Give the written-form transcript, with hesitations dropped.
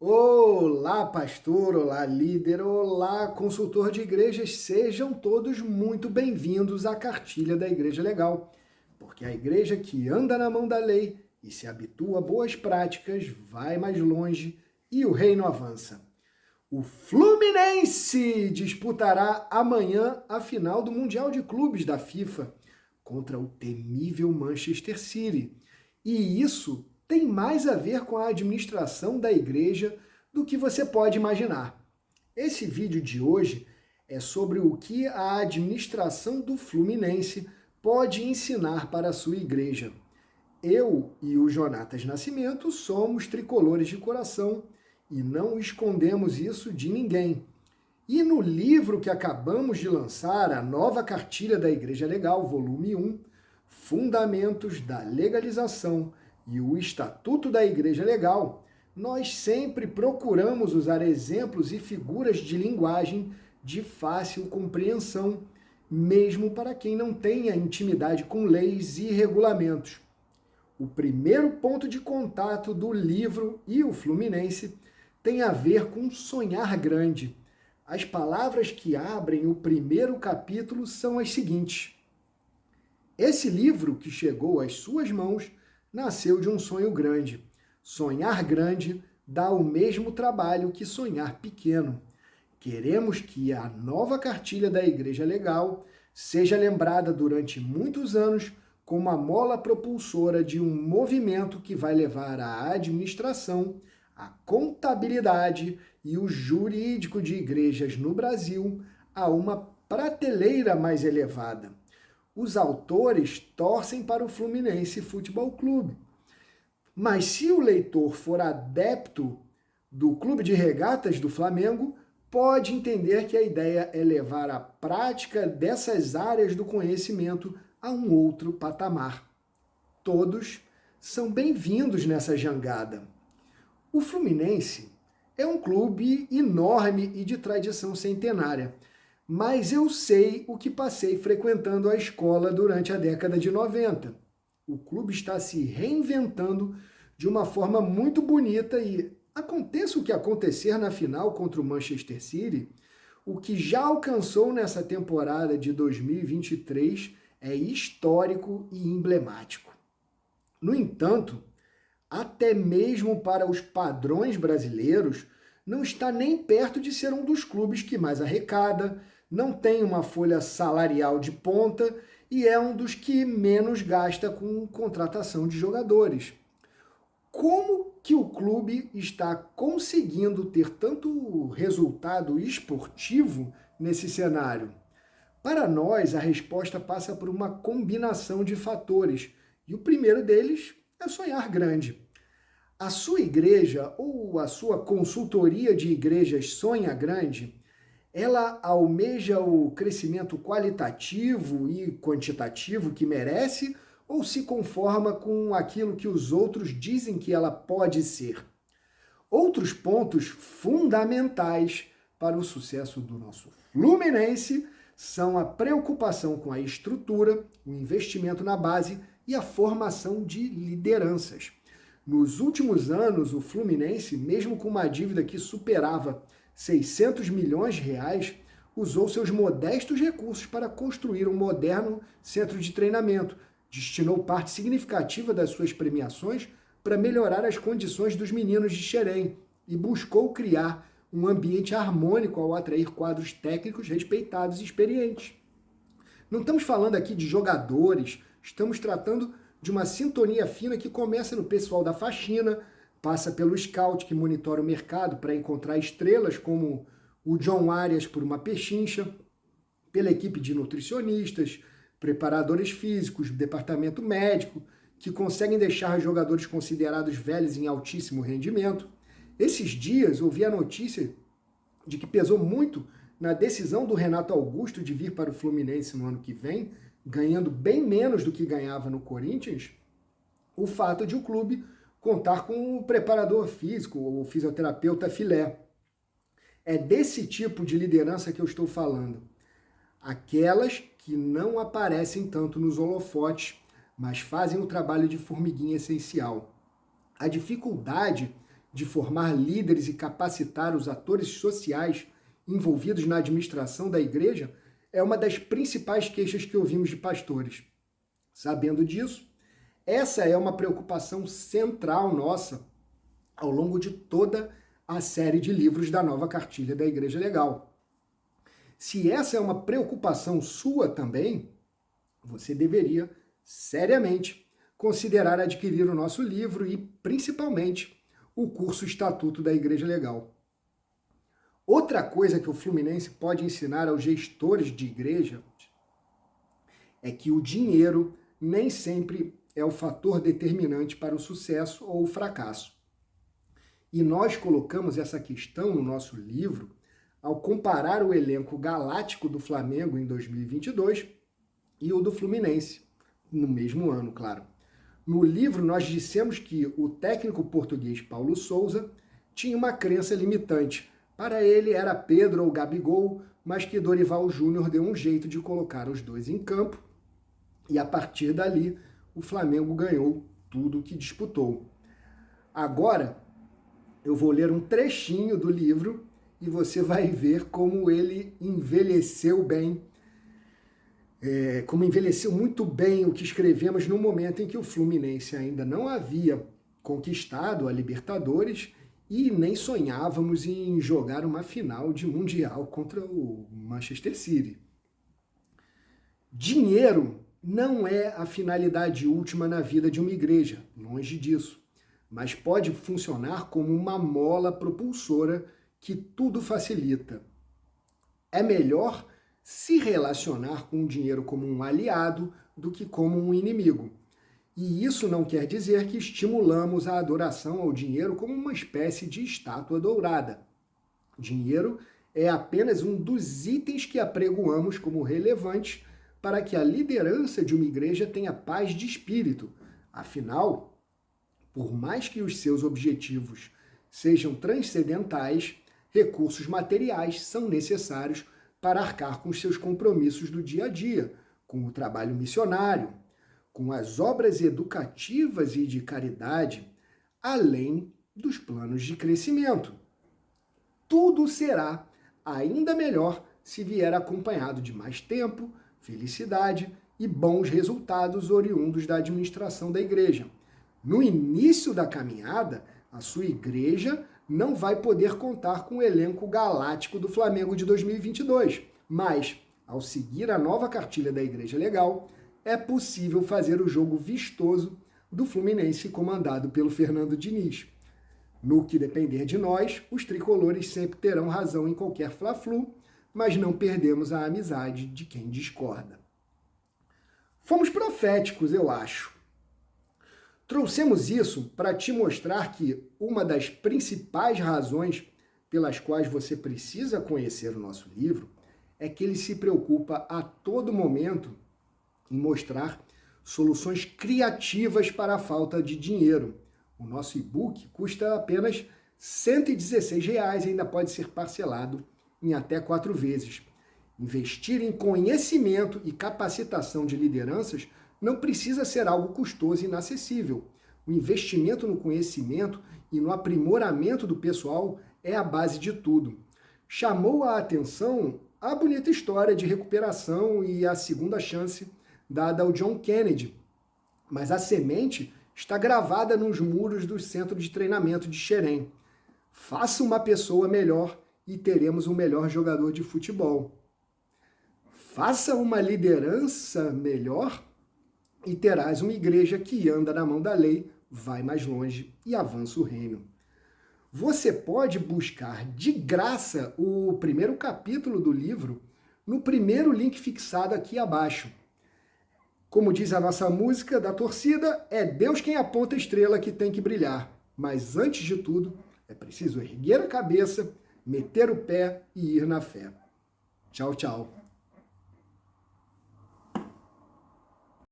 Olá, pastor, olá, líder, olá, consultor de igrejas, sejam todos muito bem-vindos à Cartilha da Igreja Legal, porque a igreja que anda na mão da lei e se habitua a boas práticas vai mais longe e o reino avança. O Fluminense disputará amanhã a final do Mundial de Clubes da FIFA contra o temível Manchester City. E isso tem mais a ver com a administração da igreja do que você pode imaginar. Esse vídeo de hoje é sobre o que a administração do Fluminense pode ensinar para a sua igreja. Eu e o Jonatas Nascimento somos tricolores de coração e não escondemos isso de ninguém. E no livro que acabamos de lançar, a nova cartilha da Igreja Legal, volume 1, Fundamentos da Legalização e o Estatuto da Igreja Legal, nós sempre procuramos usar exemplos e figuras de linguagem de fácil compreensão, mesmo para quem não tenha intimidade com leis e regulamentos. O primeiro ponto de contato do livro e o Fluminense tem a ver com sonhar grande. As palavras que abrem o primeiro capítulo são as seguintes: esse livro que chegou às suas mãos nasceu de um sonho grande. Sonhar grande dá o mesmo trabalho que sonhar pequeno. Queremos que a nova cartilha da Igreja Legal seja lembrada durante muitos anos como a mola propulsora de um movimento que vai levar a administração, a contabilidade e o jurídico de igrejas no Brasil a uma prateleira mais elevada. Os autores torcem para o Fluminense Futebol Clube. Mas se o leitor for adepto do Clube de Regatas do Flamengo, pode entender que a ideia é levar a prática dessas áreas do conhecimento a um outro patamar. Todos são bem-vindos nessa jangada. O Fluminense é um clube enorme e de tradição centenária, mas eu sei o que passei frequentando a escola durante a década de 90. O clube está se reinventando de uma forma muito bonita e, aconteça o que acontecer na final contra o Manchester City, o que já alcançou nessa temporada de 2023 é histórico e emblemático. No entanto, até mesmo para os padrões brasileiros, não está nem perto de ser um dos clubes que mais arrecada, não tem uma folha salarial de ponta e é um dos que menos gasta com contratação de jogadores. Como que o clube está conseguindo ter tanto resultado esportivo nesse cenário? Para nós, a resposta passa por uma combinação de fatores, e o primeiro deles é sonhar grande. A sua igreja ou a sua consultoria de igrejas sonha grande? Ela almeja o crescimento qualitativo e quantitativo que merece ou se conforma com aquilo que os outros dizem que ela pode ser? Outros pontos fundamentais para o sucesso do nosso Fluminense são a preocupação com a estrutura, o investimento na base e a formação de lideranças. Nos últimos anos, o Fluminense, mesmo com uma dívida que superava 600 milhões de reais, usou seus modestos recursos para construir um moderno centro de treinamento, destinou parte significativa das suas premiações para melhorar as condições dos meninos de Xerém e buscou criar um ambiente harmônico ao atrair quadros técnicos respeitados e experientes. Não estamos falando aqui de jogadores, estamos tratando de uma sintonia fina que começa no pessoal da faxina, passa pelo scout que monitora o mercado para encontrar estrelas como o John Arias por uma pechincha, pela equipe de nutricionistas, preparadores físicos, departamento médico, que conseguem deixar jogadores considerados velhos em altíssimo rendimento. Esses dias ouvi a notícia de que pesou muito na decisão do Renato Augusto de vir para o Fluminense no ano que vem, ganhando bem menos do que ganhava no Corinthians, o fato de o clube contar com o preparador físico, ou fisioterapeuta filé. É desse tipo de liderança que eu estou falando. Aquelas que não aparecem tanto nos holofotes, mas fazem o trabalho de formiguinha essencial. A dificuldade de formar líderes e capacitar os atores sociais envolvidos na administração da igreja é uma das principais queixas que ouvimos de pastores. Sabendo disso, essa é uma preocupação central nossa ao longo de toda a série de livros da nova cartilha da Igreja Legal. Se essa é uma preocupação sua também, você deveria seriamente considerar adquirir o nosso livro e, principalmente, o curso Estatuto da Igreja Legal. Outra coisa que o Fluminense pode ensinar aos gestores de igreja é que o dinheiro nem sempre é o fator determinante para o sucesso ou o fracasso. E nós colocamos essa questão no nosso livro ao comparar o elenco galáctico do Flamengo em 2022 e o do Fluminense, no mesmo ano, claro. No livro, nós dissemos que o técnico português Paulo Sousa tinha uma crença limitante. Para ele era Pedro ou Gabigol, mas que Dorival Júnior deu um jeito de colocar os dois em campo e a partir dali o Flamengo ganhou tudo o que disputou. Agora eu vou ler um trechinho do livro e você vai ver como ele envelheceu bem, como envelheceu muito bem o que escrevemos no momento em que o Fluminense ainda não havia conquistado a Libertadores e nem sonhávamos em jogar uma final de Mundial contra o Manchester City. Dinheiro não é a finalidade última na vida de uma igreja, longe disso, mas pode funcionar como uma mola propulsora que tudo facilita. É melhor se relacionar com o dinheiro como um aliado do que como um inimigo. E isso não quer dizer que estimulamos a adoração ao dinheiro como uma espécie de estátua dourada. Dinheiro é apenas um dos itens que apregoamos como relevantes para que a liderança de uma igreja tenha paz de espírito. Afinal, por mais que os seus objetivos sejam transcendentais, recursos materiais são necessários para arcar com seus compromissos do dia a dia, com o trabalho missionário, com as obras educativas e de caridade, além dos planos de crescimento. Tudo será ainda melhor se vier acompanhado de mais tempo, felicidade e bons resultados oriundos da administração da igreja. No início da caminhada, a sua igreja não vai poder contar com o elenco galáctico do Flamengo de 2022, mas, ao seguir a nova cartilha da Igreja Legal, é possível fazer o jogo vistoso do Fluminense comandado pelo Fernando Diniz. No que depender de nós, os tricolores sempre terão razão em qualquer fla-flu, mas não perdemos a amizade de quem discorda. Fomos proféticos, eu acho. Trouxemos isso para te mostrar que uma das principais razões pelas quais você precisa conhecer o nosso livro é que ele se preocupa a todo momento em mostrar soluções criativas para a falta de dinheiro. O nosso e-book custa apenas R$ 116 e ainda pode ser parcelado em até 4 vezes. Investir em conhecimento e capacitação de lideranças não precisa ser algo custoso e inacessível. O investimento no conhecimento e no aprimoramento do pessoal é a base de tudo. Chamou a atenção a bonita história de recuperação e a segunda chance dada ao John Kennedy, mas a semente está gravada nos muros do centro de treinamento de Xerém. Faça uma pessoa melhor e teremos um melhor jogador de futebol. Faça uma liderança melhor e terás uma igreja que anda na mão da lei, vai mais longe e avança o reino. Você pode buscar de graça o primeiro capítulo do livro no primeiro link fixado aqui abaixo. Como diz a nossa música da torcida, é Deus quem aponta a estrela que tem que brilhar. Mas antes de tudo, é preciso erguer a cabeça, meter o pé e ir na fé. Tchau, tchau.